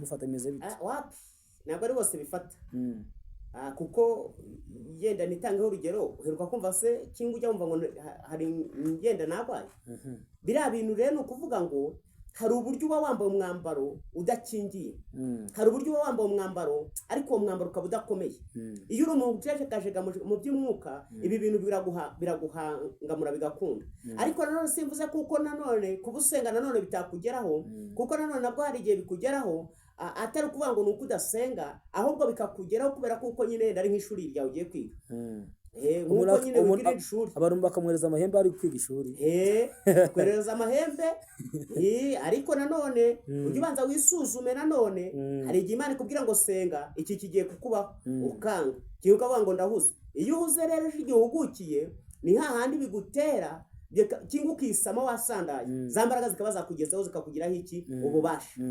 mufata bimeze bite? wapi ntabwo ari bose bifata kuko yenda nitangeho urugero uheruka kumva se kingu ujya wumva ngo hari yenda nagwaye biriya bintu rero ni ukuvuga ngo hari uburyo uba wambaye umwambaro udakingiye, hari uburyo uba wambaye umwambaro ariko uwo mwambaro ukaba udakomeye. Iyo uri umuntu ucecekajega mu by'umwuka ibi bintu biraguhangamura bigakunda. Ariko nanone simvuze kuko nanone kubusenga nanone bitakugeraho, kuko nanone nabwo hari igihe bikugeraho atari ukuvuga ngo ni uko udasenga, ahubwo bikakugeraho kubera kuko nyine ari nk'ishuri ryawe ugiye kwiga. Nk'uko nyine wigira ishuri abantu bakamwereza amahembe ari kwiga ishuri, kwereza amahembe. Ariko nanone ujye ubanza wisuzume. Nanone hari igihe Imana ikubwira ngo senga, iki kigiye kukubaho ukanga, kiyo ukavuga ngo ndahuze. Iyo uhuze rero igihe uhugukiye ni hahandi bigutera kingu ukisama wasandaye, za mbaraga zikaba zakugezaho zikakugiraho iki ububasha.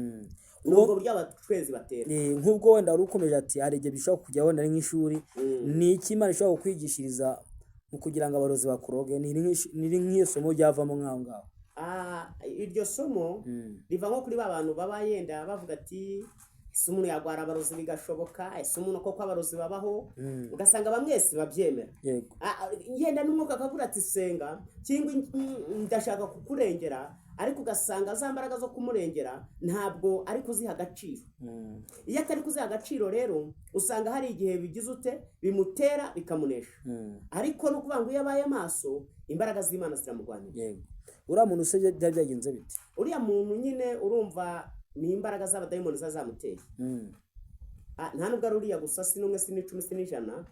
Nubwo buryo abatwezi batera. Nk'ubwo wenda wari ukomeje ati hari igihe bishobora kujya wenda ari nk'ishuri, ni iki Imana ishobora kukwigishiriza mu kugira ngo abarozi bakuroge? Ni nk'iyo somo ryavamo nk'aho ngaho? Iryo somo riva nko kuri ba bantu baba yenda bavuga ati ese umuntu yagwara abarozi bigashoboka, ese umuntu koko abarozi babaho, ugasanga bamwese babyemera. Yenda n'umwuka akavuga ati senga cyangwa ndashaka kukurengera, ariko ugasanga za mbaraga zo kumurengera ntabwo ari kuziha agaciro. Iyo atari kuziha agaciro rero usanga hari igihe bigize ute bimutera bikamunesha. Ariko no kuvuga ngo iyo abaye maso imbaraga z'Imana ziramurwanira. Uriya muntu se byari byagenze bite? Uriya muntu nyine urumva ni imbaraga z'abadayimoni zazamuteye. Nta nubwo ari uriya gusa, si n'umwe, si n'icumi, si n'ijana.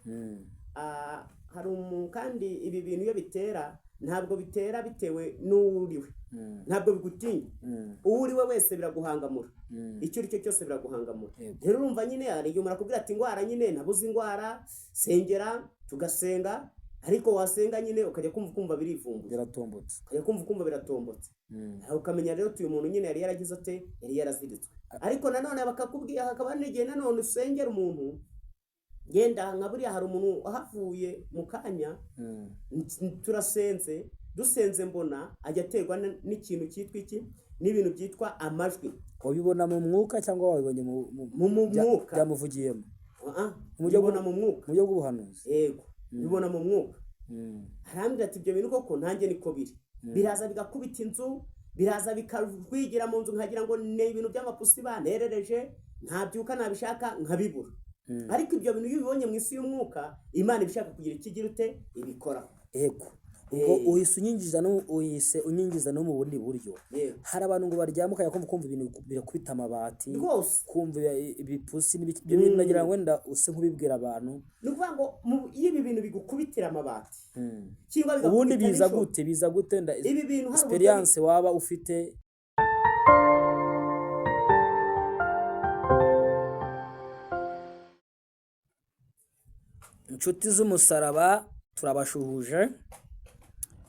Hari kandi ibi bintu iyo bitera ntabwo bitera bitewe n'uriwe, ntabwo bigutinya. Uriwe wese biraguhangamura, icyo uri cyo cyose biraguhangamura. Rero urumva nyine hari igihe umuntu akubwira ati indwara nyine nabuze indwara, sengera, tugasenga, ariko wasenga nyine ukajya kumva birivumbura, biratombotse, ukajya kumva biratombotse. Ukamenya rero uyu muntu nyine yari yaragize ate, yari yaraziritswe. Ariko nanone bakakubwira hakaba n'igihe nanone usengera umuntu genda nka buriya hari umuntu ahavuye mu kanya turasenze dusenze mbona ajya aterwa n'ikintu cyitwa iki, n'ibintu byitwa amajwi. Wabibona mu mwuka cyangwa wabibonye mu mwuka byamuvugiyemo? Mubona mu mwuka, mu buryo bw'ubuhanuzi. Yego bibona mu mwuka. Arambwira ati ibyo bintu koko nanjye niko biri. Biraza bigakubita inzu, biraza bikarwigira mu nzu nkagira ngo ni ibintu by'amapusi banerereje, ntabyuka nabishaka nkabibura. Ariko ibyo bintu iyo ubibonye mu isi y'umwuka Imana ibishaka kugira ikigira ute ibikora. Yego. Ubwo uhise unyinjiza no mu bundi buryo. Hari abantu ngo baryamuka kumva ibintu birakubita amabati, kumva ibipusi n'ibyo bintu nagira ngo wenda use nk'ubibwira abantu. Ni ukuvuga ngo iyo ibi bintu bigukubitira amabati ubundi biza gute nda experience waba ufite? Inshuti z'umusaraba turabashuhuje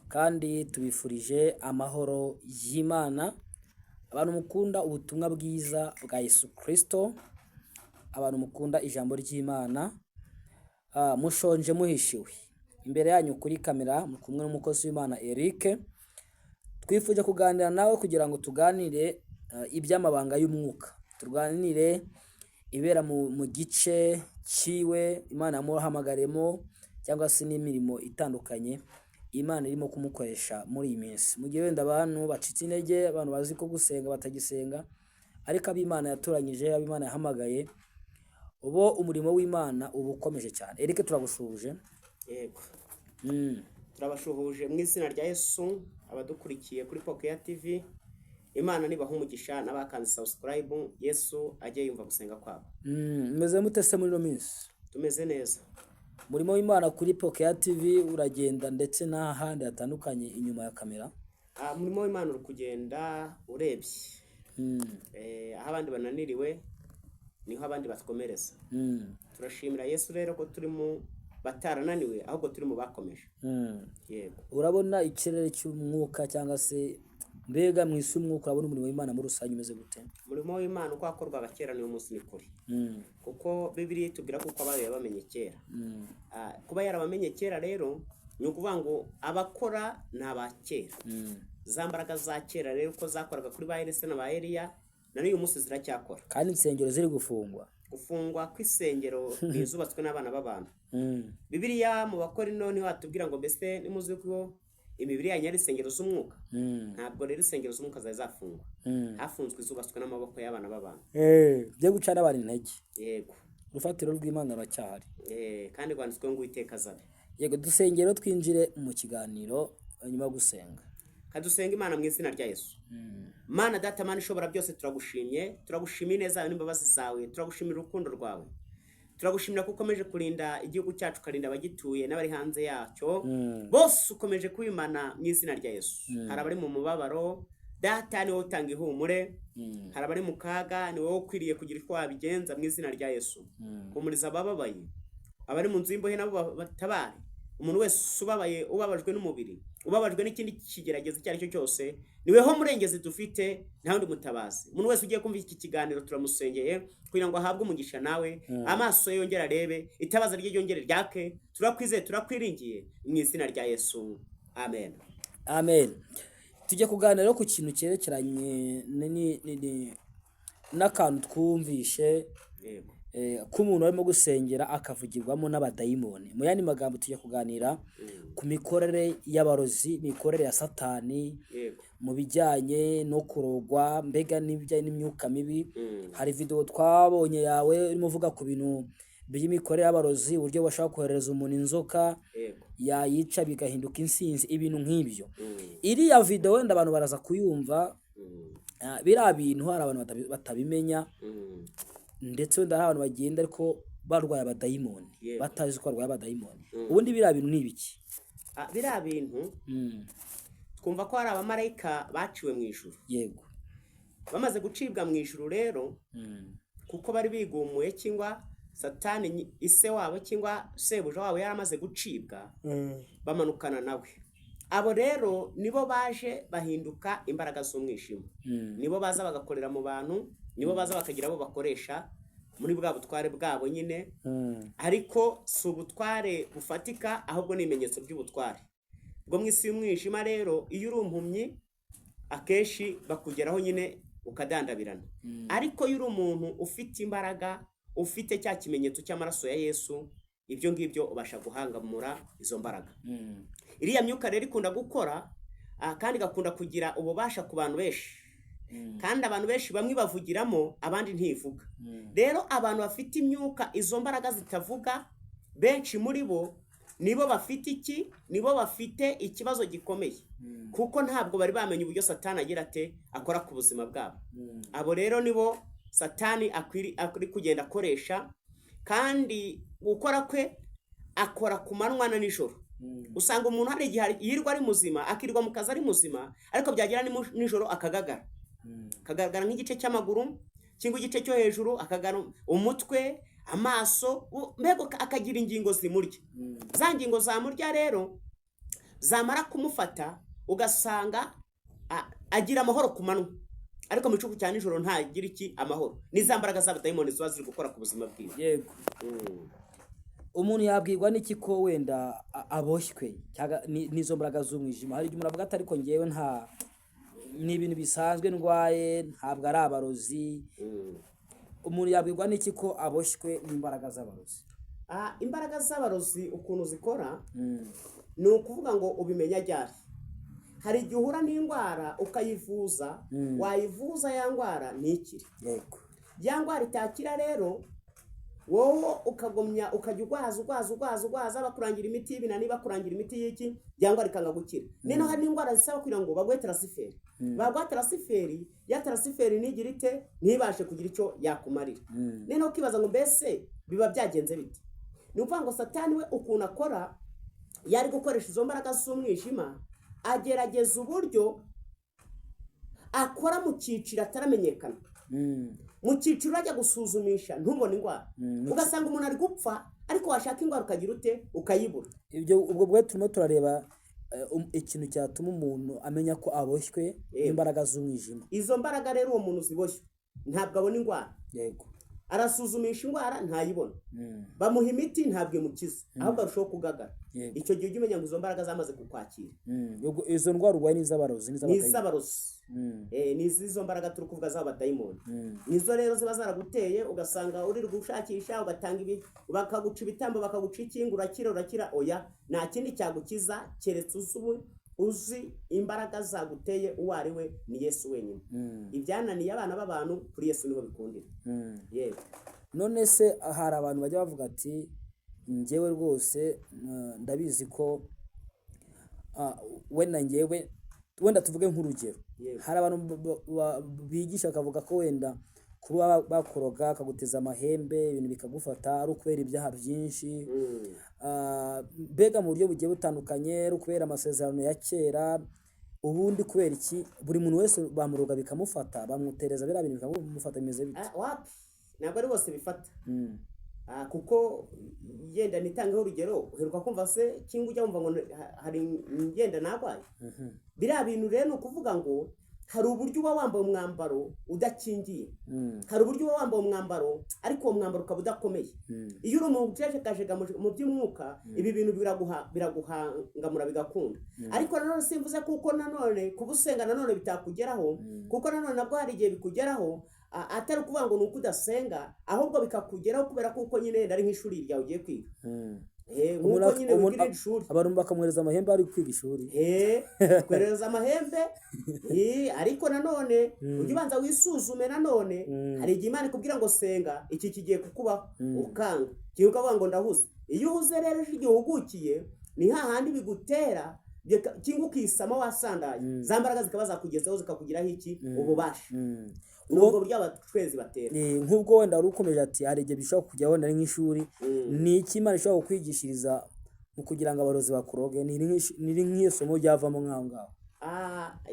kandi tubifurije amahoro y'Imana. Abantu mukunda ubutumwa bwiza bwa Yesu Kristo, abantu mukunda ijambo ry'Imana, mushonje muhishiwe. Imbere yanyu kuri kamera muri kumwe n'umukozi w'Imana Eric. Twifuje kuganira nawe kugira ngo tuganire iby'amabanga y'umwuka, tuganire ibera mu gice ciwe Imana yamuhamagaremo cyangwa se n'imirimo itandukanye Imana irimo kumukoresha muri iyi minsi. Mu gihe wenda abantu bacitse intege, abantu bazi ko gusenga batagisenga, ariko ab'Imana yatoranyije, ab'Imana yahamagaye, ubo umurimo w'Imana uba ukomeje cyane. Eric turagushuje. Yego. Turabashuhuje mu izina rya Yesu abadukurikiye kuri Pokeya TV. Imana nibaha umugisha n'abakanze subscribe, Yesu ajye yumva gusenga kwabo. Meze mute se muri no minsi? Tumeze neza. Murimo w'Imana kuri Pokeya TV uragenda ndetse n'ahandi hatandukanye inyuma ya kamera? Murimo w'Imana uri kugenda urebye. Aho abandi bananiriwe niho abandi batwomereza. Turashimira Yesu rero ko turi mu batarananiwe ahubwo turi mu bakomeje. Yego. Urabona ikirere cy'umwuka cyangwa se mbega mu isi y'umwuka urabona umurimo w'Imana muri rusange umeze gute? Umurimo w'Imana uko akorwaga kera niyo munsi ni kuri. Kuko Bibiliya itubwira kuko abayo bamenye kera. Kuba yarabamenye kera rero ni ukuvuga ngo abakora ni abakera. Za mbaraga za kera rero uko zakoraga kuri ba Elisa na ba Eliya na n'uyu munsi ziracyakora. kandi insengero ziri gufungwa. Gufungwa kw'isengero nizubatswe n'abana b'abantu. Bibiliya mu Bakorino niho hatubwira ngo mbese nimuzi ko imibiri yanyu ari insengero z'umwuka. Ntabwo rero insengero z'umwuka zari zafungwa. Hafunzwe izubatswe n'amaboko y'abana b'abantu. Byo guca n'abantu intege. Yego. Urufatiro rw'Imana ruracyahari. Kandi rwanditswe ngo Uwiteka azabe. Yego, dusengero twinjire mu kiganiro nyuma yo gusenga. Kadusenga Imana mu izina rya Yesu. Mana Data, Mana ishobora byose, turagushimiye neza n'imbabazi zawe, turagushimira urukundo rwawe, turagushimira ko ukomeje kurinda igihugu cyacu, ukarinda abagituye n'abari hanze yacyo, bose ukomeje kubimana mu izina rya Yesu. Hari abari mu mubabaro, Data ni wowe utanga ihumure, hari abari mu kaga, ni wowe ukwiriye kugira icyo wabigenza mu izina rya Yesu. Humuriza abababaye, abari mu nzu y'imbohe nabo batabare. Umuntu wese ubabaye, ubabajwe n'umubiri, ubabajwe n'ikindi kigeragezo icyo ari cyo cyose, niweho murengezi dufite, nta wundi mutabazi. Umuntu wese ugiye kumva iki kiganiro turamusengeye kugira ngo ahabwe umugisha nawe, amaso ye yongere arebe, itabaza rye ryongere ryake. Turakwizeye, turakwiringiye mu izina rya Yesu, amen. Amen. Tujye kuganira ku kintu cyerekeranye n'akantu twumvishe, Yego. ko umuntu arimo gusengera akavugirwamo n'abadayimoni. Mu yandi magambo tujya kuganira ku mikorere y'abarozi, imikorere ya Satani, Yego. mu bijyanye no kurogwa, mbega n'ibijyanye n'imyuka mibi. Hari video twabonye yawe urimo uvuga ku bintu by'imikorere y'abarozi, uburyo bashaka kohereza umuntu inzoka, Yego. yayica bigahinduka insinzi, ibintu nk'ibyo. Iriya video wenda abantu baraza kuyumva, biriya bintu hari abantu batabimenya, ndetse wenda hari abantu bagenda ariko barwaye abadayimoni, Yego. batazi ko barwaye abadayimoni. Ubundi biriya bintu ni ibiki? Biriya bintu twumva ko hari abamarayika baciwe mu ijuru. Yego. Bamaze gucibwa mu ijuru rero, kuko bari bigumuye, cyangwa Satani ise wabo cyangwa sebuja wabo yaramaze gucibwa, bamanukana nawe. Abo rero nibo baje bahinduka imbaraga z'umwijima. Nibo baza bagakorera mu bantu, nibo baza bakagira abo bakoresha muri bwa butware bwabo nyine, ariko si ubutware bufatika, ahubwo ni ibimenyetso by'ubutware bwo mu isi y'umwijima. Rero iyo uri impumyi, akenshi bakugeraho nyine ukadandabirana, ariko iyo uri umuntu ufite imbaraga, ufite cya kimenyetso cy'amaraso ya Yesu, ibyo ngibyo ubasha guhangamura izo mbaraga. Iriya myuka rero ikunda gukora, kandi igakunda kugira ububasha ku bantu benshi, kandi abantu benshi bamwe bavugiramo, abandi ntivuga. Rero abantu bafite imyuka izo mbaraga zitavuga, benshi muri bo nibo bafite nibo bafite ikibazo gikomeye, kuko ntabwo bari bamenye uburyo Satani agira ate akora ku buzima bwabo. Abo rero nibo Satani akuri kugenda akoresha, kandi gukora kwe akora ku manywa na nijoro. Usanga umuntu hari igihe yirwa ari muzima, akirirwa mu kazi ari muzima, ariko byagera nijoro akagaragara nk'igice cy'amaguru cyangwa igice cyo hejuru, akagara umutwe, amaso, mbega akagira ingingo zimurya. Za ngingo zamurya rero zamara kumufata, ugasanga agira amahoro ku manywa, ariko mu gicuku cya nijoro ntagira amahoro. N'iza mbaraga z'abadayimoni ziba ziri gukora ku buzima bwiwe. Yego. Umuntu yabwirwa n'iki ko wenda aboshywe n'izo mbaraga z'umwijima? Hari igihe umuntu avuga ati ariko ngewe ni ibintu bisanzwe ndwaye, ntabwo ari abarozi. Umuntu yabwirwa n'iki ko aboshywe n'imbaraga z'abarozi? Imbaraga z'abarozi ukuntu zikora, ni ukuvuga ngo ubimenya ryari. Hari igihe uhura n'indwara ukayivuza, wayivuza ya ndwara ntikire. Yego. Ya ndwara itakira rero, wowe ukagumya ukajya ugwaza bakurangira imiti y'ibinani, bakurangira imiti y'iki, ya ndwara ikanga gukira. Neno hari n'indwara zisaba kugira ngo bagwe transfert. Bagwa transfert, ya transfert nigira ite ntibashe kugira icyo yakumarira. Neno kibaza ngo mbese biba byagenze bite? Ni ukuvuga ngo Satani we ukuntu akora, yari gukoresha izo mbaraga z'umwijima, agerageza uburyo akora mu cyiciro ataramenyekana. Mu cyiciro ajya gusuzumisha ntubone indwara, ugasanga umuntu ari gupfa, ariko washaka indwara ukagira ute ukayibura. Ubwo bwo turimo turareba ikintu cyatuma umuntu amenya ko aboshywe n'imbaraga z'umwijima. Izo mbaraga rero uwo muntu ziboshywe ntabwo abona indwara. Yego. arasuzumisha indwara ntayibona, bamuha imiti ntabwo imukiza, ahubwo arushaho kugagara. Icyo gihe ujya umenya ngo izo mbaraga zamaze kukwakira. Izo ndwara urwaye ni iz'abarozi, ni izo mbaraga turi kuvuga z'abadayimoni. Nizo rero ziba zaraguteye, ugasanga uri gushakisha, ugatanga bakaguca ibitambo, bakaguca ikinga, urakira. Oya, nta kindi cyagukiza keretse uzi imbaraga zaguteye uwo ari we, ni Yesu wenyine. Ibyananiye abana b'abantu, kuri Yesu niho bikundira. Yego. None se hari abantu bajya bavuga ati njyewe rwose ndabizi ko wenda tuvuge nk'urugero, hari abantu bigisha bakavuga ko wenda kuba bakoroga akaguteza amahembe ibintu bikagufata ari ukubera ibyaha byinshi, mbega mu buryo bugiye butandukanye, ari ukubera amasezerano ya kera. Ubundi kubera iki buri muntu wese bamuroga bikamufata, bamwutereza biriya bintu bikamufata bimeze bite? Ntabwo ari bose bifata, kuko yenda nitangeho urugero, uheruka kumva se cyangwa ujya wumva ngo hari yenda narwaye. Biriya bintu rero ni ukuvuga ngo hari uburyo uba wambaye umwambaro udakingiye, hari uburyo uba wambaye umwambaro ariko uwo mwambaro ukaba udakomeye. Iyo uri umuntu ucecekajega mu by'umwuka, ibi bintu biraguhangamura bigakunda. Ariko nanone simvuze kuko nanone kuba usenga nanone bitakugeraho, kuko nanone nabwo hari igihe bikugeraho, atari ukuvuga ngo ni uko udasenga, ahubwo bikakugeraho kubera kuko nyine ari nk'ishuri ryawe ugiye kwiga. Nk'uko nyine wigira ishuri, abantu bakamwohereza amahembe ari kwiga ishuri, kohereza amahembe. Ariko nanone ujye ubanza wisuzume. Nanone hari igihe Imana ikubwira ngo senga, iki kigiye kukubaho, ukanga kiyo ukavuga ngo ndahuze. Iyo uhuze rero igihe uhugukiye, ni hahandi bigutera cyangwa ukisama wasandaye, za mbaraga zikaba zakugezaho zikakugiraho iki ububasha. Ubwo buryo abatwezi batera. Nk'ubwo wenda wari ukomeje ati hari igihe bishobora kujya wenda nk'ishuri, ni iki Imana ishobora kukwigishiriza mu kugira ngo abarozi bakuroge? Ni nk'iyo somo ryavamo nk'aho ngaho?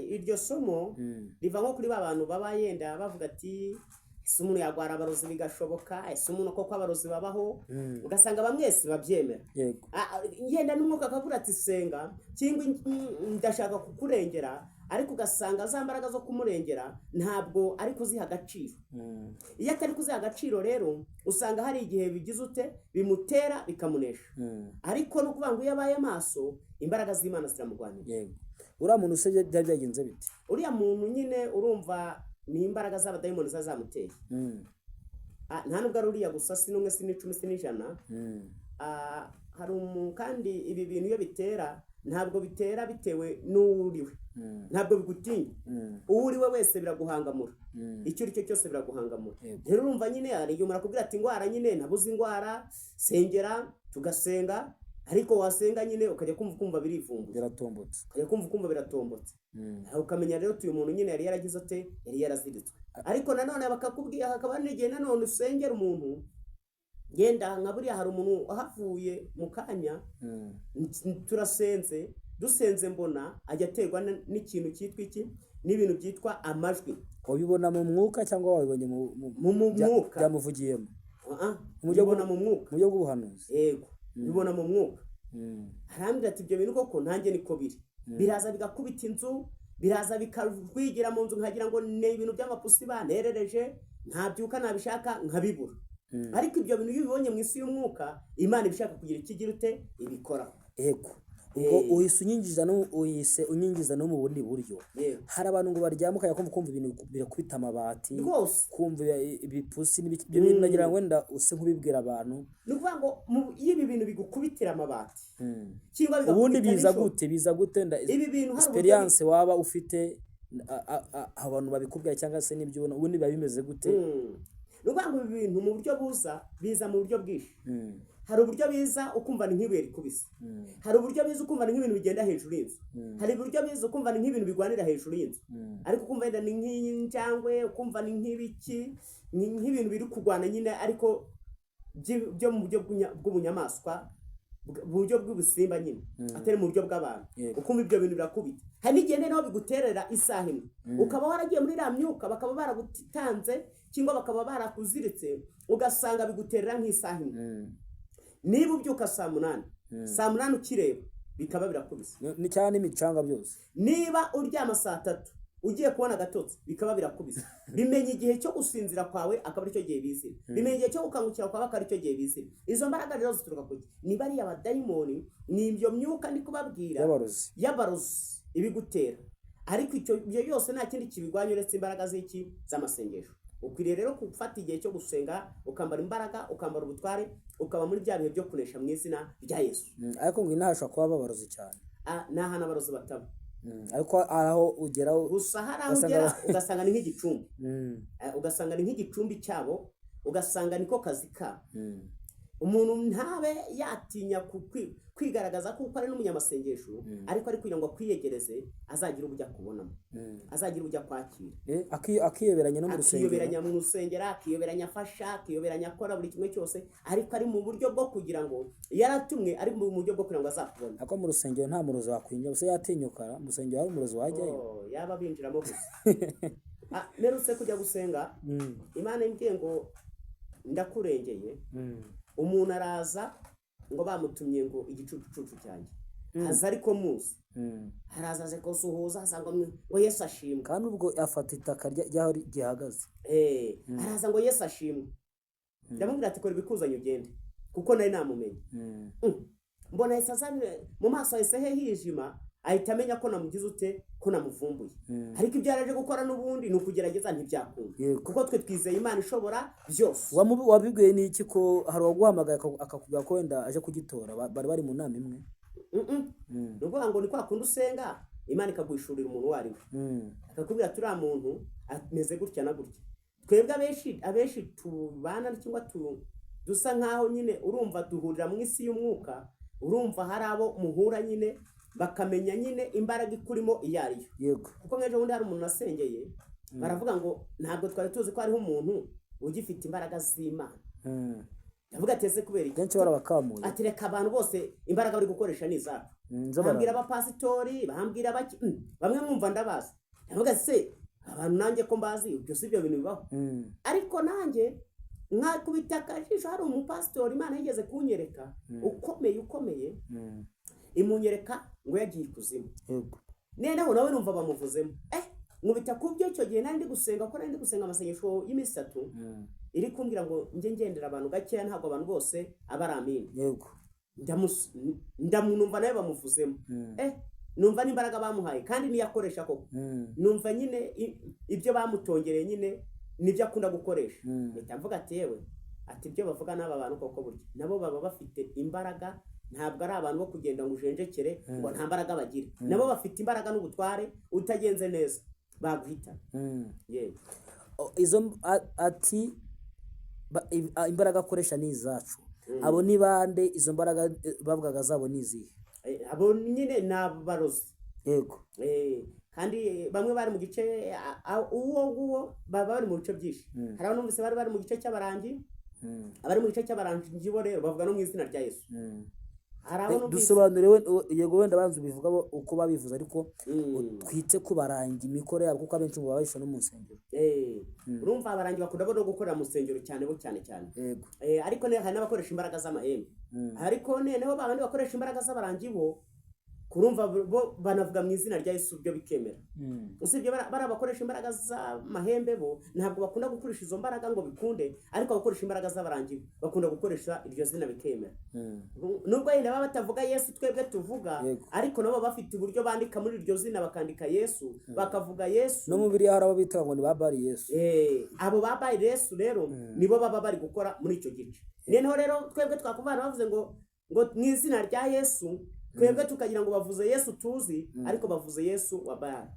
Iryo somo riva nko kuri ba bantu baba yenda bavuga ati ese umuntu yarwara abarozi bigashoboka, ese umuntu koko abarozi babaho, ugasanga bamwese babyemera. Yenda n'umwuka akavuga ati senga cyangwa ndashaka kukurengera, ariko ugasanga za mbaraga zo kumurengera ntabwo ari kuziha agaciro. Iyo atari kuziha agaciro rero, usanga hari igihe bigize ute bimutera bikamunesha. Ariko no kuvuga ngo iyo abaye maso, imbaraga z'Imana ziramurwanira. Uriya muntu se byari byagenze bite? Uriya muntu nyine urumva ni imbaraga z'abadayimoni zamuteye. Nta nubwo ari uriya gusa, si n'umwe, si n'icumi, si n'ijana. Hari kandi ibi bintu iyo bitera, ntabwo bitera bitewe n'uwuriwe, ntabwo bigutinya. Uwuriwe wese biraguhangamura, icyo uri cyo cyose biraguhangamura. Rero urumva nyine hari igihe umuntu akubwira ati indwara nyine nabuze indwara, sengera, tugasenga. Ariko wasenga nyine ukajya kumva birivumbuye, biratombotse, ukajya kumva biratombotse. Ukamenya rero uyu muntu nyine yari yaragize ate, yari yaraziritswe. Ariko nanone bakakubwira, hakaba n'igihe nanone usengera umuntu, yenda nka buriya hari umuntu wahavuye mu kanya, turasenze, dusenze mbona ajya aterwa n'ikintu cyitwa iki, n'ibintu byitwa amajwi. Wabibona mu mwuka cyangwa wabibonye mu mwuka byamuvugiyemo? Ubibona mu mwuka, mu buryo bw'ubuhanuzi. Yego, bibona mu mwuka. Arambwira ati ibyo bintu koko nanjye niko biri. Biraza bigakubita inzu, biraza bikagwigira mu nzu, nkagira ngo ni ibintu by'amapusi banerereje, ntabyuka nabishaka nkabibura. Ariko ibyo bintu iyo ubibonye mu isi y'umwuka, Imana ibishaka kugira ikigire ute ibikora. Yego. Ubwo uhise unyinjiza no mu bundi buryo. Hari abantu ngo baryamuka kumva ibintu birakubita amabati, kumva ibipusi n'ibyo bintu, nagira ngo wenda use nk'ubibwira abantu. Ni ukuvuga ngo iyo ibi bintu bigukubitira amabati, ubundi biza gute nda experience waba ufite abantu babikubwira cyangwa se n'ibyo ubona, ubundi biba bimeze gute? Ni ukuvuga ngo ibi bintu mu buryo biza mu buryo bwinshi. Hari uburyo biza ukumva ni nk'ibuye rikubise, hari uburyo biza ukumva ni nk'ibintu bigenda hejuru y'inzu, hari uburyo biza ukumva ni nk'ibintu bigwanira hejuru y'inzu, ariko ukumva wenda ni nk'injangwe, ukumva ni nk'ibiki, nk'ibintu biri kurwana nyine, ariko byo mu buryo bw'ubunyamaswa, buryo bw'ubusimba nyine, atari mu buryo bw'abantu. Ukumva ibyo bintu birakubita. Hari n'igihe naho biguterera isaha imwe, ukaba waragiye muri iriya myuka, bakaba baragutanze cyangwa bakaba barakuziritse, ugasanga biguterera nk'isaha imwe. Niba ubyuka saa munani ukireba, bikaba birakubise. Ni cyane n'imicanga byose. Niba uryama saa 3 ugiye kubona agatotsi bikaba birakubise. Bimenya igihe cyo gusinzira kwawe akaba aricyo gihe bizira. Bimenya igihe cyo gukangukira kwawe akaba aricyo gihe bizira. Izo mbaraga rero zituruka kuki? Ni bariya abadayimoni, ni ibyo myuka ndi kubabwira y'abarozi ibigutera. Ariko ibyo yose nta kindi kibigwanya uretse imbaraga z'iki z'amasengesho. Ukwiriye rero gufata igihe cyo gusenga, ukambara imbaraga, ukambara ubutware, ukaba muri bya bihe byo kunesha mu izina rya Yesu. Ariko ngo inahashwa kuba babarozi cyane. Nta hana abarozi bataba. Ariko aho ugeraho gusa hari aho ugera ugasanga ni nk'igicumbi. Ugasanga ni nk'igicumbi cyabo, ugasanga niko kazi kabo. Umuntu ntabe yatinya kwigaragaza kuko ari n'umunyamasengesho, ariko ari kugira ngo kwiyegereze azagira ubujya kubonamo, azagira ubujya kwakira, akiyoberanya no mu rusengero, akiyoberanya mu rusengero, akiyoberanya afasha, akiyoberanya akora buri kimwe cyose, ariko ari mu buryo bwo kugira ngo yaratumwe, ari mu buryo bwo kugira ngo azakubone. Ako mu rusengero nta murozi wakwinjira, gusa yatinyuka mu rusengero hari umurozi wajyayo. Yaba binjiramo gusa. Merutse kujya gusenga, Imana imbwiye ngo ndakurengeye. Umuntu araza ngo bamutumye ngo igicucucu cyanjye, aza ariko muzi, araza aje kusuhuza, asanga ngo Yesu ashimwe, kandi ubwo afata itaka ryaho gihagaze. Araza ngo Yesu ashimwe. Ndamubwira ati kora ibikuzanye ugende, kuko nari namumenye. Mbona Yesu azanye mu maso yese hijima, ahita amenya ko namugize ute, ko namuvumbuye. Ariko ibyo yaraje gukora n'ubundi ni ukugerageza ntibyakunda, kuko twe twizeye Imana ishobora byose. Wabibwiye n'iki ko hari uwaguhamagaye akakubwira ko wenda aje kugitora, bari mu nama imwe? Nuvuga ngo ni kwa kundi usenga Imana ikaguhishurira umuntu wari we, akakubwira turi muntu ameze gutya na gutya. Twebwe abenshi tubana cyangwa dusa nkaho nyine urumva duhurira mu isi y'umwuka, urumva hari abo muhura nyine bakamenya nyine imbaraga ikurimo iyo ari yo. Yego. Kuko nk'ejo bundi hari umuntu nasengeye, baravuga ngo ntabwo twari tuzi ko hariho umuntu ugifite imbaraga z'Imana. Ndavuga ati ese kubera iki? Benshi barabakamuye. Ati reka abantu bose imbaraga bari gukoresha ni izacu. Bambwira abapasitori, bambwira baki, bamwe mwumva ndabazi. Ndavuga se abantu nanjye ko mbazi ibyo si byo bintu bibaho. Ariko nanjye nkakubita akajisho, hari umupasitori Imana yigeze kunyereka ukomeye, imunyereka ngo yagiye ikuzimu. Nenaho nawe numva bamuvuzemo. Nkubita kubyo icyo gihe nari ndi gusenga, ko nari ndi gusenga amasengesho y'imisi 3, iri kumbwira ngo nje ngendera abantu gakeya, ntabwo abantu bose abaramini. Yego. Ndamunumva nawe bamuvuzemo. Numva n'imbaraga bamuhaye kandi niyakoresha koko. Numva nyine ibyo bamutongereye nyine nibyo akunda gukoresha. Ndavuga ati yewe, ati ibyo bavuga n'aba bantu koko burya nabo baba bafite imbaraga, ntabwo ari abantu bo kugenda ngo ujenjekere ngo nta mbaraga bagira. Nabo bafite imbaraga n'ubutware, utagenze neza baguhita. Yego. Izo ati imbaraga akoresha ni izacu. Abo ni bande izo mbaraga bavugaga zabo ni izihe? Abo nyine n'abarozi. Yego. Kandi bamwe bari mu gice uwo baba bari mu bice byinshi. Hari abanumvise bari mu gice cy'abarangi, abari mu gice cy'abarangi bo rero bavuga no mu izina rya Yesu. Dusobanuriwe yego wenda banzu bivuga uko babivuze, ariko twitse kubaranga imikoro yabo kuko abenshi mu babisha no mu nsengero. Urumva abarangi bakunda no gukorera mu nsengero cyane bo cyane. Yego. Ariko ne hari n'abakoresha imbaraga z'amahembe. Ariko neho babandi bakoresha imbaraga z'abarangi bo kurumva bo banavuga mu izina rya Yesu byo bikemera. Usibye barabakoresha imbaraga z'amahembe bo ntabwo bakunda gukoresha izo mbaraga ngo bikunde, ariko bakoresha imbaraga z'abarangi bakunda gukoresha iryo zina bikemera. Nubwo yenda baba batavuga Yesu twebwe tuvuga, ariko nabo bafite uburyo bandika muri iryo zina, bakandika Yesu, bakavuga Yesu. No mu Bibiliya hari abo bita ngo ni babari Yesu. Abo babari Yesu rero nibo baba bari gukora muri icyo gice. Neho rero twebwe twakuvana bavuze ngo mu izina rya Yesu, twebwe tukagira ngo bavuze Yesu tuzi, ariko bavuze Yesu wa Bayali.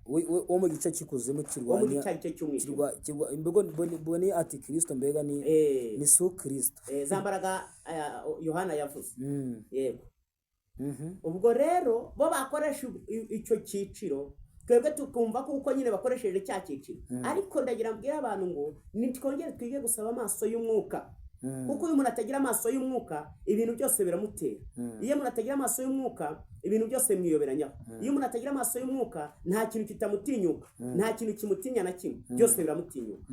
Wo mu gice cy'ikuzimu kirwanya. Wo mu gice cy'umwijima. Mbego ni ati Kristo mbega ni su Kristo. Zambaraga Yohana yavuze. Yego. Ubwo rero bo bakoresha icyo cyiciro, twebwe tukumva kuko nyine bakoresheje cya cyiciro. Ariko ndagira mbwira abantu ngo nitwongere twige gusaba amaso y'umwuka. Kuko uyu muntu atagira amaso y'umwuka, ibintu byose biramutera. Iyo umuntu atagira amaso y'umwuka, ibintu byose mwiyoberanyaho. Iyo umuntu atagira amaso y'umwuka nta kintu kitamutinyuka, nta kintu kimutinya na kimwe, byose biramutinyuka.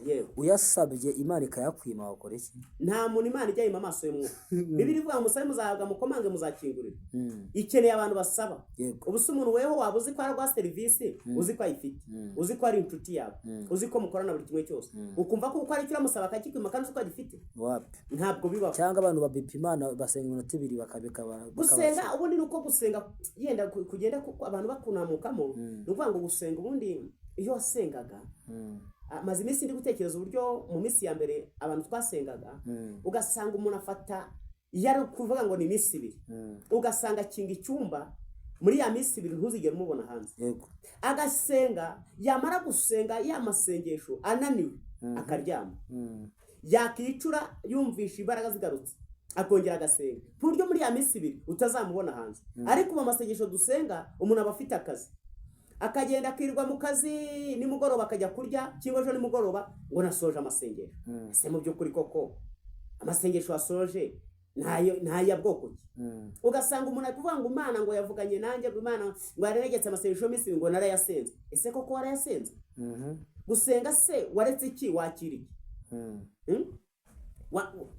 Yewe uyasabye Imana ikayakwima wakora iki? nta muntu Imana ijya yima amaso y'umwuka. Bibiliya ivuga ngo musabe muzahabwa, mukomange muzakingurira. Ikeneye abantu basaba. Ubu se umuntu weho waba uzi ko aragwa serivisi, uzi ko ayifite, uzi ko ari inshuti yawe, uzi ko mukorana buri kimwe cyose, ukumva ko uko ari cyo uramusaba akakikwima kandi uzi ko agifite? Wapi? Ntabwo bibaho. Cyangwa abantu babipa Imana basenga iminota 2 gusenga ubundi nuko gusenga yenda kugenda kuko abantu bakunamukamo. Ni ukuvuga ngo gusenga ubundi iyo wasengaga maze iminsi ndi gutekereza uburyo mu minsi ya mbere abantu twasengaga, ugasanga umuntu afata yari kuvuga ngo ni iminsi 2, ugasanga akinga icyumba muri ya minsi 2 ntuzigere umubona hanze. Yego. Agasenga, yamara gusenga ya masengesho ananiwe akaryama, yakicura yumvisha imbaraga zigarutse akongera agasenga, ku buryo muri ya minsi 2 utazamubona hanze. Ariko mu masengesho dusenga umuntu aba afite akazi, akagenda akirirwa mu kazi, nimugoroba akajya kurya, cyangwa ejo nimugoroba ngo nasoje amasengesho. Ese mu by'ukuri koko amasengesho wasoje ntayo bwoko ki? Ugasanga umuntu ari kuvuga ngo Imana ngo yavuganye nanjye, ngo Imana ngo yaregetse amasengesho minsi ngo narayasenze. Ese koko warayasenze? Gusenga se waretse iki wakira iki?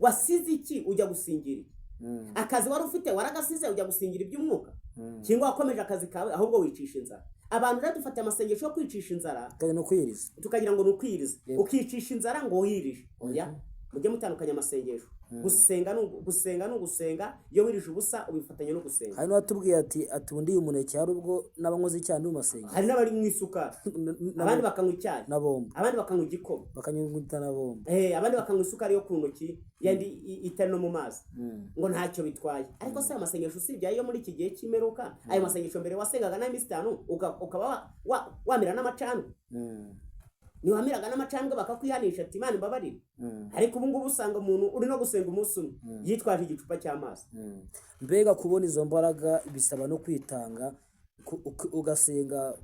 Wasize iki ujya gusingira iki? Akazi wari ufite waragasize ujya gusingira iby'umwuka? Cyangwa wakomeje akazi kawe ahubwo wicisha inzara? Abantu rero dufata amasengesho yo kwicisha inzara tukagira ngo ni ukwiriza, ukicisha inzara ngo wirije. Oya, mujye mutandukanya amasengesho. Gusenga no gusenga, iyo wirije ubusa ubifatanya no gusenga. Hari n'atubwiye ati ubundi umuneke hari ubwo n'abanywa icyayi mu masengesho, hari n'abari mu isukari, abandi bakanywa icyayi na bombo, abandi bakanywa igikoma, bakanywa na bombo, abandi bakanywa isukari yo ku ntoki yandi itari no mu mazi, ngo ntacyo bitwaye. Ariko se amasengesho usibye ayo muri iki gihe cy'imeruka, ayo masengesho mbere wasengaga na minsi 5 ukaba wamira n'amacandwe, ni wamiraga n'amacandwe bakakwihanisha ati Imana imbabarire. Ariko ubu ngubu usanga umuntu uri no gusenga umunsi umwe yitwaje igicupa cy'amazi. Mbega kubona izo mbaraga bisaba no kwitanga, ugasenga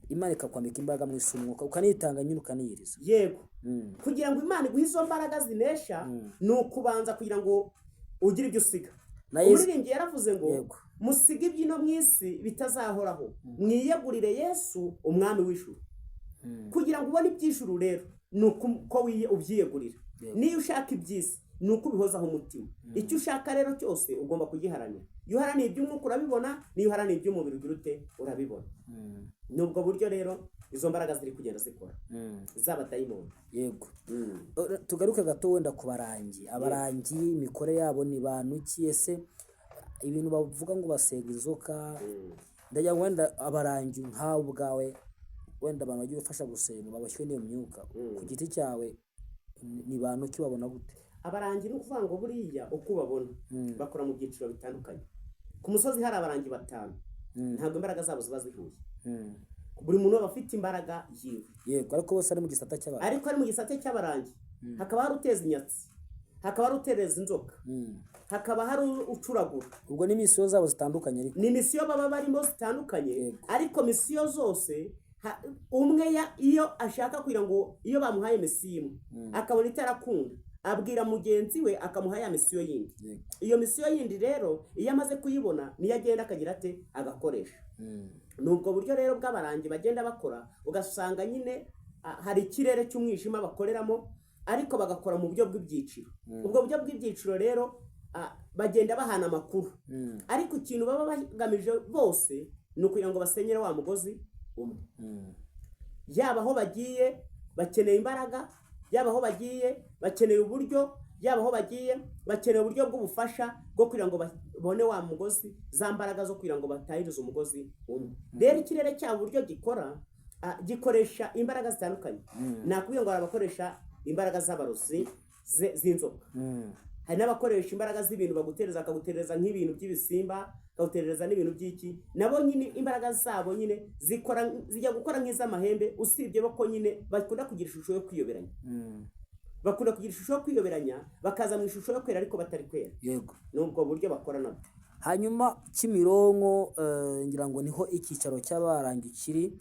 Imana ikakwambika imbaraga mu isumwuka, ukanitanga nyine ukaniyiriza. Yego. Kugira ngo Imana iguhe izo mbaraga zinesha, ni ukubanza kugira ngo ugire ibyo usiga. Umuririmbyi yaravuze ngo musige ibyino mu isi bitazahoraho, mwiyegurire Yesu umwami w'ijuru. Kugira ngo ubone iby'ijuru rero ni uko ubyiyegurira. Niyo ushaka iby'isi ni uko ubihozaho umutima. Icyo ushaka rero cyose ugomba kugiharanira. Iyo uharaniye iby'umwuka urabibona, niyo uharaniye iby'umubiri ugira ute urabibona. Ni ubwo buryo rero izo mbaraga ziri kugenda zikora zaba dayimoni. Yego. Tugaruke gato wenda ku barangi. Abarangi imikore yabo ni bantu ki? Ese ibintu bavuga ngo basenga inzoka, ndagira ngo wenda abarangi nkawe ubwawe wenda abantu bagiye gufasha gusenga babashywe n'iyo myuka, ku giti cyawe ni bantu ki babona gute? Abarangi ni ukuvuga ngo buriya uko babona bakora mu byiciro bitandukanye. Ku musozi hari abarangi 5, ntabwo imbaraga zabo ziba zihuye. Buri muntu aba afite imbaraga yiwe. Yego, ariko bose ari mu gisata cy'abarangi. Ariko ari mu gisata cy'abarangi hakaba hari uteza inyatsi, hakaba hari utereza inzoka, hakaba hari ucuragura. Ubwo ni misiyo zabo zitandukanye. Ariko ni misiyo baba barimo zitandukanye. Ariko misiyo zose umwe iyo ashaka kugira ngo iyo bamuhaye misiyo akabona itarakunda, abwira mugenzi we akamuha ya misiyo yindi. Iyo misiyo yindi rero iyo amaze kuyibona niyo agenda akagira ate agakoresha. Nubwo buryo rero bw'abarangi bagenda bakora, ugasanga nyine hari ikirere cy'umwijima bakoreramo, ariko bagakora mu buryo bw'ibyiciro. Ubwo buryo bw'ibyiciro rero bagenda bahana amakuru, ariko ikintu baba bagamije bose ni ukugira ngo basenyere wa mugozi umwe. Yaba aho bagiye bakeneye imbaraga, yaba aho bagiye bakeneye uburyo, yaba aho bagiye bakeneye uburyo bw'ubufasha bwo kugira ngo babone wa mugozi, za mbaraga zo kugira ngo batahirize umugozi umwe. Rero ikirere cyabo uburyo gikora gikoresha imbaraga zitandukanye. Nakubwiye ngo abakoresha imbaraga z'abarozi z'inzoka, hari n'abakoresha imbaraga z'ibintu bagutereza, akagutereza nk'ibintu by'ibisimba, akagutereza n'ibintu by'iki. Nabo nyine imbaraga zabo nyine zijya gukora nk'iz'amahembe, usibye ko nyine bakunda kugira ishusho yo kwiyoberanya. Bakunda kugira ishusho yo kwiyoberanya, bakaza mu ishusho yo kwera ariko batari kwera. Yego. Nubwo buryo bakora nabo. Hanyuma Kimironko ngira ngo niho icyicaro cy'abarangi kiri.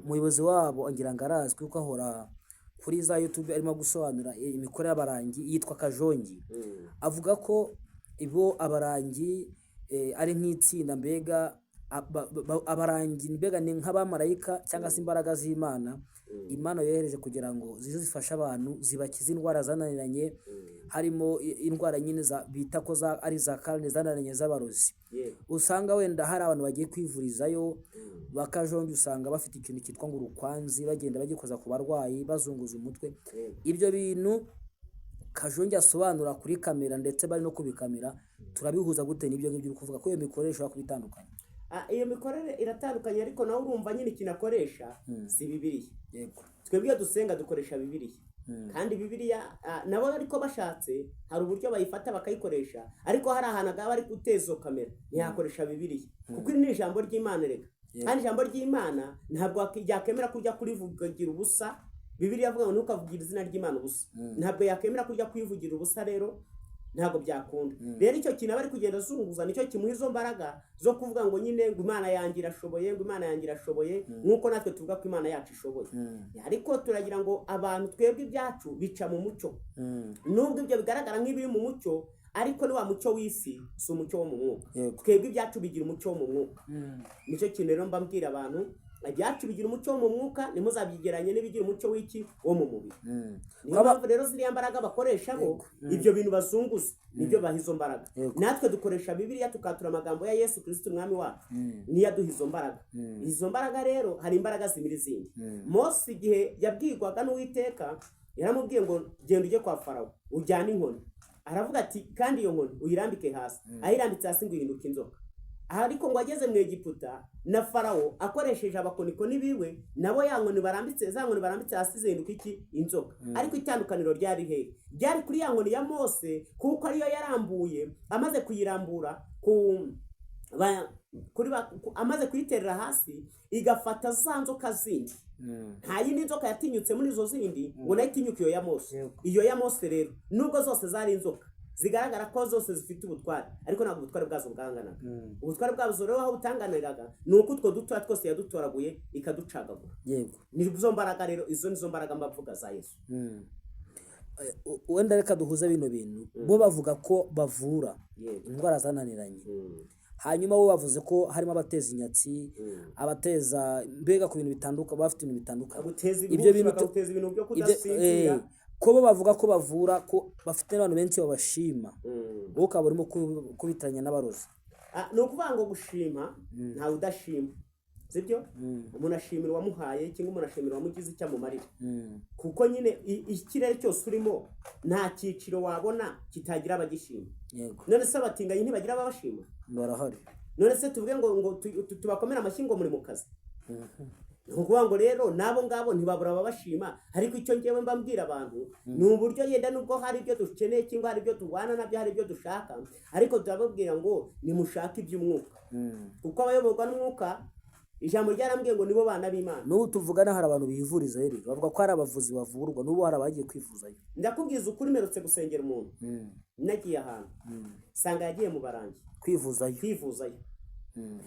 Umuyobozi wabo ngira ngo arazwi kuko ahora kuri za YouTube arimo gusobanura imikore y'abarangi, yitwa Kajongi. Avuga ko ibo abarangi ari nk'itsinda mbega abarangi mbega ni nk'abamarayika cyangwa se imbaraga z'Imana Imana yohereje kugira ngo zize zifashe abantu zibakize indwara zananiranye, harimo indwara nyine bita ko ari za karande zananiranye z'abarozi. Usanga wenda hari abantu bagiye kwivurizayo bakajonge, usanga bafite ikintu cyitwa ngo urukwanzi, bagenda bagikoza ku barwayi bazunguza umutwe. Ibyo bintu Kajonge asobanura kuri kamera ndetse bari no kubikamera, turabihuza gute n'ibyo ngibyo uri kuvuga ko iyo mikorere ishobora kuba itandukanye? Iyo mikorere iratandukanye, ariko nawe urumva nyine kinakoresha si Bibiliya. Yego. Twebwe iyo dusenga dukoresha Bibiliya. Kandi Bibiliya nabo ariko bashatse hari uburyo bayifata bakayikoresha, ariko hari ahantu agaba ari gutezo kamera ntiyakoresha Bibiliya, kuko ni ijambo ry'Imana rega. Kandi ijambo ry'Imana ntabwo yakemera kujya kurivugira ubusa. Bibiliya avuga ngo ntukavugira izina ry'Imana ubusa. Ntabwo yakemera kujya kwivugira ubusa, rero ntabwo byakunda. Rero icyo kintu bari kugenda zunguza nicyo kimuha izo mbaraga zo kuvuga ngo nyine ngo Imana yanjye irashoboye, ngo Imana yanjye irashoboye, nk'uko natwe tuvuga ko Imana yacu ishoboye. Ariko turagira ngo abantu twebwe ibyacu bica mu mucyo. Nubwo ibyo bigaragara nk'ibiri mu mucyo, ariko ni wa mucyo w'isi, si umucyo wo mu mwuka. Twebwe ibyacu bigira umucyo wo mu mwuka. Nicyo kintu rero mba mbwira abantu, ibyacu bigira umucyo wo mu mwuka, ntimuzabyigeranye n'ibigira umucyo w'iki wo mu mubiri. Niyo mpamvu rero ziriya mbaraga bakoresha bo ibyo bintu bazunguza nibyo baha izo mbaraga. Natwe dukoresha Bibiliya tukatura amagambo ya Yesu Kristo umwami wacu, niyo aduha izo mbaraga. Izo mbaraga rero hari imbaraga zimira izindi. Mose igihe yabwirwaga n'Uwiteka yaramubwiye ngo genda ujye kwa Farawo ujyane inkoni. Aravuga ati kandi iyo nkoni uyirambike hasi. Ayirambitse hasi ngo ihinduke inzoka. Ariko ngo ageze mu Egiputa na Farawo akoresheje abakonikoni biwe, nabo za nkoni barambitse hasi zihinduka iki? Inzoka. Ariko itandukaniro ryari hehe? Ryari kuri ya nkoni ya Mose, kuko ariyo yarambuye, amaze kuyirambura amaze kuyiterera hasi igafata za nzoka zindi. Nta yindi nzoka yatinyutse muri izo zindi ngo nayo itinyuke iyo ya Mose. Iyo ya Mose rero nubwo zose zari inzoka, zigaragara ko zose zifite ubutware, ariko ntabwo ubutware bwazo bwanganaga. Ubutware bwazo rero aho butanganiraga ni uko utwo dutoya twose yadutoraguye ikaducagagura. Yego. Nizo mbaraga rero, izo nizo mbaraga mbavuga za Yesu. Wenda reka duhuze bino bintu. Bo bavuga ko bavura indwara zananiranye. Hanyuma bo bavuze ko harimo abateza inyatsi, abateza mbega ku bintu bitandukanye, bafite ibintu bitandukanye. Ibyo bintu byo kudasinzira. Ko bo bavuga ko bavura, ko bafite n'abantu benshi babashima, wowe ukaba urimo kubitiranya n'abarozi. Ni ukuvuga ngo gushima ntawe udashima, sibyo? Umuntu ashimira uwamuhaye cyangwa umuntu ashimira uwamugize icyo amumarira. Kuko nyine ikirere cyose urimo nta cyiciro wabona kitagira abagishima. None se abatinganyi ntibagira ababashima? Barahari. None se tuvuge ngo tubakomere amashyi ngo muri mu kazi? Ni ukuvuga ngo rero nabo ngabo ntibabura ababashima. Ariko icyo ngewe mba mbwira abantu ni uburyo yenda nubwo hari ibyo dukeneye cyangwa hari ibyo turwana nabyo, hari ibyo dushaka, ariko turababwira ngo nimushake iby'umwuka. Kuko abayoborwa n'umwuka, ijambo ryarambwiye ngo nibo bana b'Imana. N'ubu tuvugana hari abantu bivuriza rero, bavuga ko hari abavuzi bavurwa, n'ubu hari abagiye kwivuzayo. Ndakubwiza ukuri, mperutse gusengera umuntu, nagiye ahantu sanga yagiye mu barangi kwivuzayo,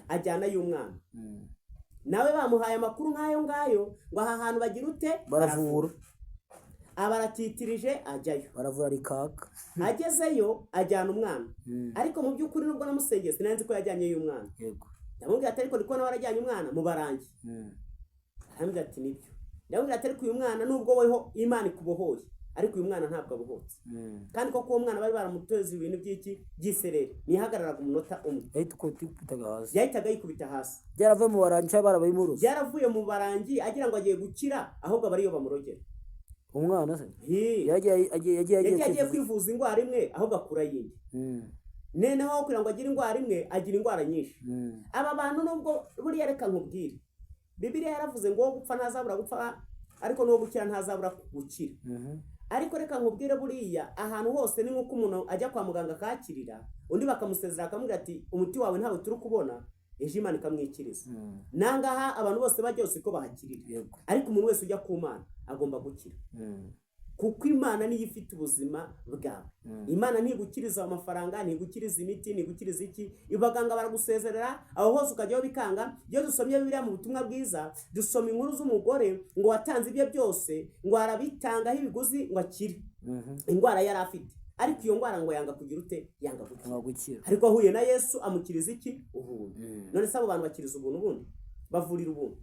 ajyanayo umwana. Nawe bamuhaye amakuru nk'ayo ngayo ngo aha hantu bagira ute? Baravura. Abaratitirije ajyayo, baravura rikaka. Agezeyo ajyana umwana. Ariko mu by'ukuri nubwo namusengeye sinanzi ko yajyanyeyo umwana. Yego. Ndamubwira ati ariko niko nawe warajyanye umwana mu barangi. Arambwira ati nibyo. Ndamubwira ati ariko uyu mwana nubwo weho Imana ikubohoye, ariko uyu mwana ntabwo abohotse. Kandi koko uwo mwana bari baramuteza ibintu by'isereri, nihagararaga umunota umwe yahitaga yikubita hasi. Byaravuye mu barangi cyangwa barabayimuruza? Byaravuye mu barangi agira ngo agiye gukira, ahubwo abariyo bamurogera. Umwana se yagiye kwivuza indwara imwe ahubwo akura yindi. Noneho kugira ngo agire indwara imwe agira indwara nyinshi. Aba bantu nubwo buriya reka nkubwire, Bibiliya yaravuze ngo gupfa ntazabura gupfa, ariko no gukira ntazabura gukira. Ariko reka nkubwire buriya ahantu hose ni nk'uko umuntu ajya kwa muganga akakirira, undi bakamusezera akamubwira ati umuti wawe ntawe turi kubona, ejo Imana ikamwikiriza. Nangaha abantu bose bajya hose ko bahakirira, ariko umuntu wese ujya ku Mana agomba gukira. Kuko Imana niyo ifite ubuzima bwawe. Imana ntigukiriza amafaranga, ntigukiriza imiti, ntigukiriza iki. Ibaganga baragusezerera aho hose ukajyaho bikanga. Iyo dusomye Bibiliya mu butumwa bwiza, dusoma inkuru z'umugore ngo watanze ibye byose, ngo arabitangaho ibiguzi ngo akire indwara yari afite. ariko iyo ndwara ngo yanga kugira ute, yanga gukira. gukira. Ariko ahuye na Yesu amukiriza iki? Ubuntu. None se abo bantu bakiriza ubuntu bundi, bavurira ubuntu.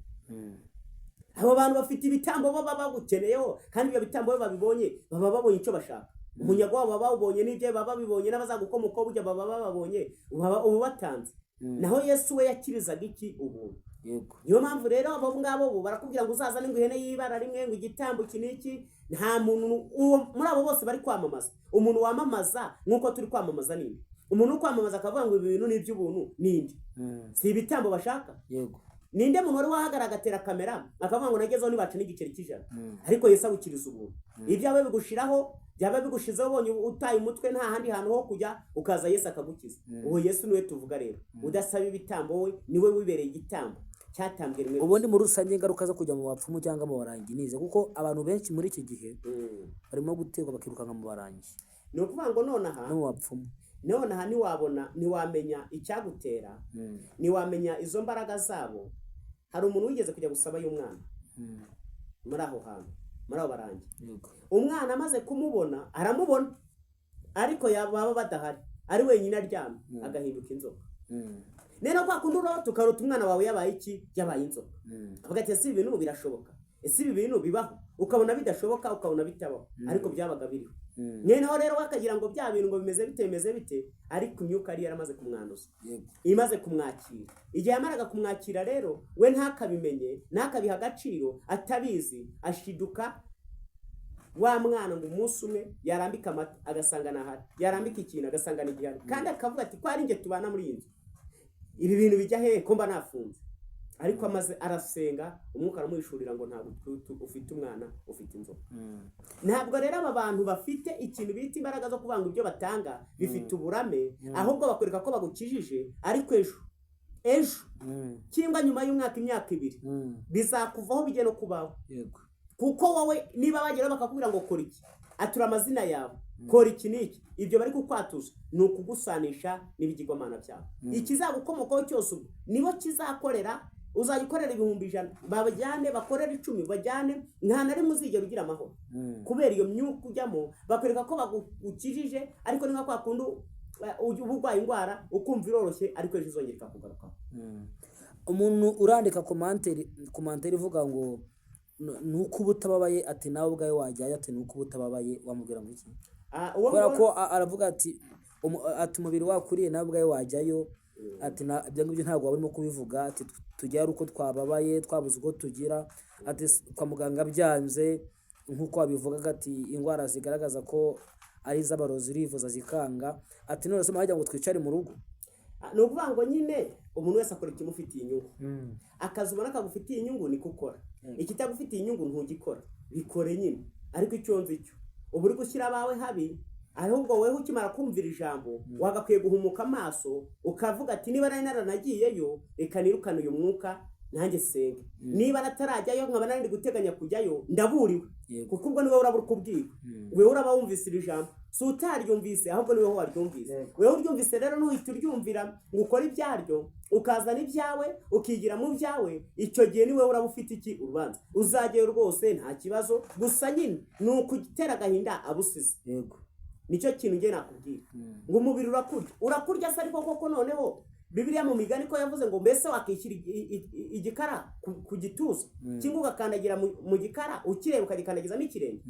Abo bantu bafite ibitambo baba bagukeneyeho, kandi ibyo bitambo iyo babibonye baba babonye icyo bashaka. Umunyago wabo baba babonye, n'ibyo baba babibonye, n'abazagukomokaho burya baba babonye, ubu batanze. Naho Yesu we yakirizaga iki? Ubuntu. Niyo mpamvu rero abo ngabo barakubwira ngo uzazane ngo ihene y'ibara rimwe, ngo igitambo iki n'iki. Nta muntu muri abo bose bari kwamamaza. Umuntu wamamaza nk'uko turi kwamamaza ninde? Umuntu uri kwamamaza akavuga ngo ibi bintu ni iby'ubuntu ninde? Si ibitambo bashaka. Ninde muntu wari wahagarara agatera kamera akavuga ngo nagezeho nibaca n'igiceri cy'ijana? Ariko Yesu agukiriza ubuntu. Ibyawe bigushiraho, byaba bigushizeho ubonye utaye umutwe nta handi hantu ho kujya, ukaza Yesu akagukiza. Uwo Yesu niwe tuvuga rero. Udasaba ibitambo, we niwe wibereye igitambo cyatambwe rimwe. Ubundi muri rusange ingaruka zo kujya mu bapfumu cyangwa mu barangi nize, kuko abantu benshi muri iki gihe barimo gutegwa bakirukanka mu barangi. Ni ukuvuga ngo nonaha no mu bapfumu, nonaha ntiwamenya icyagutera, ntiwamenya izo mbaraga zabo. Hari umuntu wigeze kujya gusaba y'umwana muri aho hantu, muri abo barangi. Umwana amaze kumubona, aramubona, ariko baba badahari, ari wenyine aryamye, agahinduka inzoka. Nero kwa kunduro tukarota umwana wawe yabaye iki? Yabaye inzoka. Avuga ati ese ibintu birashoboka? Ese ibi bintu bibaho? Ukabona bidashoboka, ukabona bitabaho, ariko byabaga biriho. Noneho rero wakagira ngo bya bintu ngo bimeze bite, ariko imyuka yari yaramaze kumwanduza, imaze kumwakira. Igihe yamaraga kumwakira rero, we ntakabimenye, ntakabiha agaciro, atabizi, ashiduka wa mwana ngo umunsi umwe yarambika amata agasanga nahari, yarambika ikintu agasanga ni gihari, kandi akavuga ati ko ari nge tubana muri iyi nzu, ibi bintu bijya hehe ko mba nafunze? Ariko amaze arasenga, umwuka aramuhishurira ngo ntabwo ufite umwana, ufite inzoka. Ntabwo rero aba bantu bafite ikintu bita imbaraga zo kubanga ibyo batanga bifite uburame, ahubwo bakwereka ko bagukijije, ariko ejo cyangwa nyuma y'umwaka, imyaka 2 bizakuvaho bijye no kubaho. Kuko wowe niba bagera bakakubwira ngo kora iki, atura amazina yawe, kora iki n'iki, ibyo bari kukwatuza ni ukugusanisha n'ibigirwamana byawe. Ikizagukomokaho cyose nibo kizakorera. Uzayikorera 100,000, babajyane bakorera 10, bajyane, nta na rimwe uzigera ugira amahoro. Kubera iyo myuka ujyamo, bakwereka ko bagukijije, ariko ni nka kwa kundu uburwaye indwara ukumva iroroshye, ariko ejo izongera ikakugarukaho. Umuntu urandika komanteri ivuga ngo nuko ubutababaye, ati nawe ubwawe wajyayo, ati nuko ubutababaye, wamubwira ngo iki? Kubera ko aravuga ati umubiri wakuriye nawe ubwawe wajyayo, ati ibyo ngibyo ntabwo warimo kubivuga, ati tujya uko twababaye, twabuze uko tugira, ati kwa muganga byanze nk'uko wabivugaga, ati indwara zigaragaza ko ari iz'abarozi urivuza zikanga, ati none se mwajya ngo twicare mu rugo. Ni ukuvuga ngo nyine umuntu wese akora ikimufitiye inyungu. Akazi ubona kagufitiye inyungu ni gukora, ikitagufitiye inyungu ntugikora, bikore nyine. Ariko icyo nzi cyo, ubu uri gushyira abawe habi, ahubwo wewe ukimara kumvira ijambo wagakwiye guhumuka amaso, ukavuga ati niba nari naranagiyeyo, reka nirukane uyu mwuka nanjye senge. Niba natarajyayo nkaba nari guteganya kujyayo, ndaburiwe, kuko ubwo niwe urabura kubwirwa. Wewe uraba wumvise iri jambo, si utaryumvise, ahubwo niwe waryumvise. Wewe uryumvise rero ntuhite uryumvira ngo ukore ibyaryo, ukazana ibyawe, ukigira mu byawe. Icyo gihe niwe uraba ufite iki? Urubanza. Uzajyayo rwose nta kibazo, gusa nyine ni ukugitera agahinda abusize. Nicyo kintu nge nakubwira, ngo umubiri urakurya se, ariko koko noneho Bibiliya mu migani ko yavuze ngo mbese wakishyira igikara ku gituza, cyangwa ugakandagira mu gikara, ukireba ukagikandagiza n'ikirenge,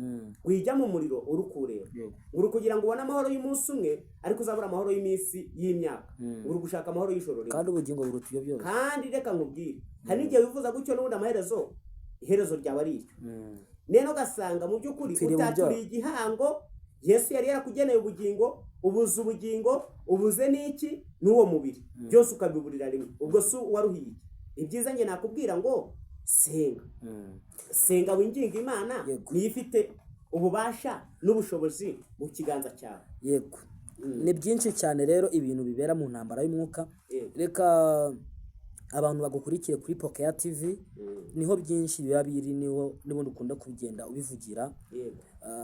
wijya mu muriro urukureba. Uri kugira ngo ubone amahoro y'umunsi umwe, ariko uzabura amahoro y'iminsi y'imyaka. Uri gushaka amahoro y'ijoro rimwe, kandi ubugingo buruta ibyo byose. Kandi reka nkubwire, hari n'igihe wifuza gutyo n'ubundi iherezo ryawe ari iryo. Neno ugasanga mu by'ukuri utaturiye igihango Yesu yari yarakugeneye ubugingo, ubuze ubugingo, ubuze n'iki? N'uwo mubiri, byose ukabiburira rimwe. Ubwo si waruhiye. Ibyiza nge nakubwira ngo senga winginga Imana, niyo ifite ububasha n'ubushobozi mu kiganza cyawe. Yego. Ni byinshi cyane rero ibintu bibera mu ntambara y'umwuka. Reka abantu bagukurikiye kuri Pokea TV, niho byinshi biba biri, niho nibundi ukunda kugenda ubivugira.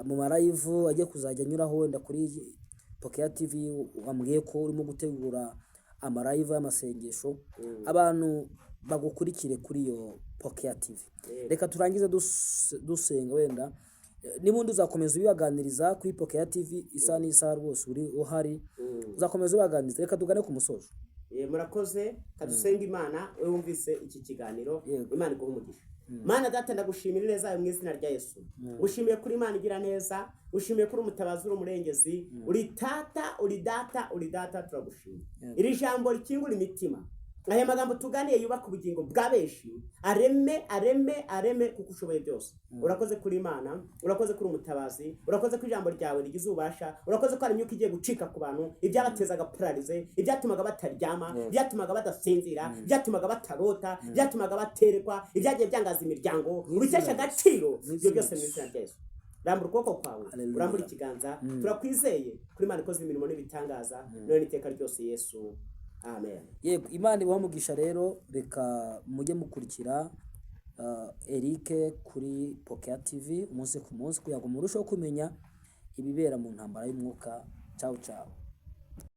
Mu marayivu agiye kuzajya anyuraho wenda kuri Pokea TV, wambwiye ko urimo gutegura amarayivu y'amasengesho. Abantu bagukurikire kuri iyo Pokea TV. Reka turangize dusenga wenda nibundi uzakomeza ubibaganiriza kuri Pokea TV isa n'isaha rwose uri uhari uzakomeza ubibaganiriza. Reka tugane ku musozo. Murakoze kadusenga Imana we wumvise iki kiganiro. Yego. Imana iguhe umugisha. Mana data ndagushimira neza yawe mu izina rya Yesu. Ushimiye kuri Imana igira neza, ushimiye kuri umutabazi uri umurengezi, uri data turagushimira. Iri jambo rikingura imitima. Aya magambo tuganiye yubaka ubugingo bwa benshi, areme kuko ushoboye byose. Urakoze kuri Imana, urakoze kuri umutabazi, urakoze ko ijambo ryawe rigize ubasha, urakoze ko ari imyuka igiye gucika ku bantu, ibyabatezaga paralize, ibyatumaga bataryama, ibyatumaga badasinzira, ibyatumaga batarota, ibyatumaga baterekwa, ibyagiye byangaza imiryango, ubikesha agaciro, ibyo byose mu izina rya Yesu. Rambura ukuboko kwawe, urambura ikiganza, turakwizeye kuri Imana ikoze imirimo n'ibitangaza, none n'iteka ryose Yesu. Amen. Yego, Imana ibamugisha rero. Reka mujye mukurikira Eric kuri Pokea TV umunsi ku munsi kugira ngo murusheho kumenya ibibera mu ntambara y'umwuka. Ciao ciao.